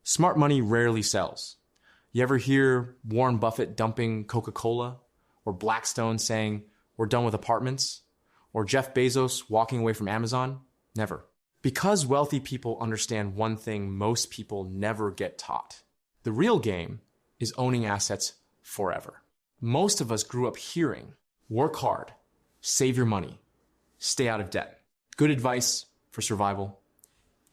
Smart money rarely sells. You ever hear Warren Buffett dumping Coca-Cola? Or Blackstone saying, we're done with apartments? Or Jeff Bezos walking away from Amazon? Never. Because wealthy people understand one thing most people never get taught. The real game is owning assets forever. Most of us grew up hearing, work hard, save your money, stay out of debt. Good advice for survival,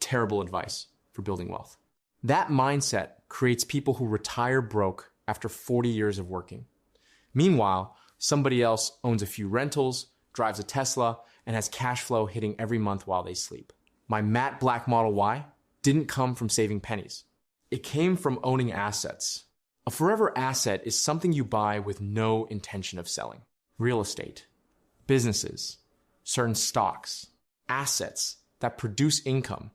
terrible advice for building wealth. That mindset creates people who retire broke after 40 years of working. Meanwhile, somebody else owns a few rentals, drives a Tesla, and has cash flow hitting every month while they sleep. My matte black Model Y didn't come from saving pennies. It came from owning assets. A forever asset is something you buy with no intention of selling. Real estate, businesses, certain stocks, assets that produce income,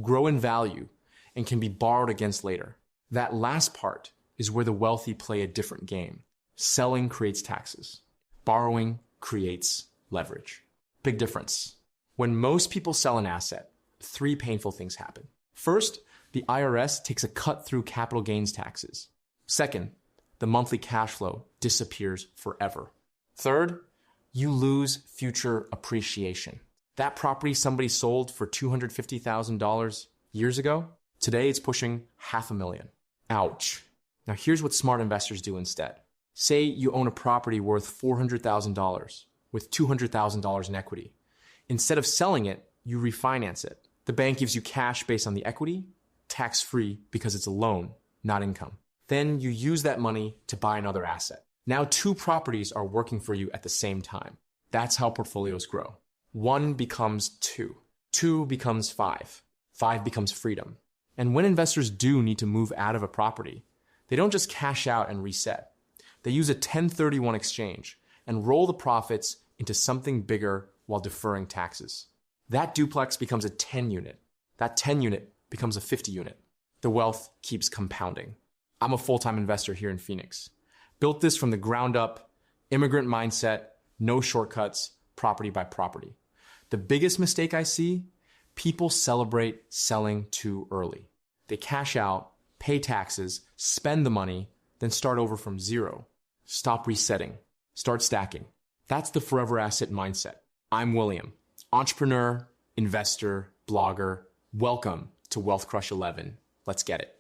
grow in value, and can be borrowed against later. That last part is where the wealthy play a different game. Selling creates taxes. Borrowing creates leverage. Big difference. When most people sell an asset, 3 painful things happen. First, the IRS takes a cut through capital gains taxes. Second, the monthly cash flow disappears forever. Third, you lose future appreciation. That property somebody sold for $250,000 years ago, today it's pushing $500,000. Ouch. Now here's what smart investors do instead. Say you own a property worth $400,000 with $200,000 in equity. Instead of selling it, you refinance it. The bank gives you cash based on the equity, tax-free because it's a loan, not income. Then you use that money to buy another asset. Now 2 properties are working for you at the same time. That's how portfolios grow. 1 becomes 2. 2 becomes 5. 5 becomes freedom. And when investors do need to move out of a property, they don't just cash out and reset. They use a 1031 exchange and roll the profits into something bigger while deferring taxes. That duplex becomes a 10 unit. That 10 unit becomes a 50 unit. The wealth keeps compounding. I'm a full-time investor here in Phoenix. Built this from the ground up, immigrant mindset, no shortcuts, property by property. The biggest mistake I see, people celebrate selling too early. They cash out, pay taxes, spend the money, then start over from zero. Stop resetting. Start stacking. That's the forever asset mindset. I'm William, entrepreneur, investor, blogger. Welcome to Wealth Crush 11. Let's get it.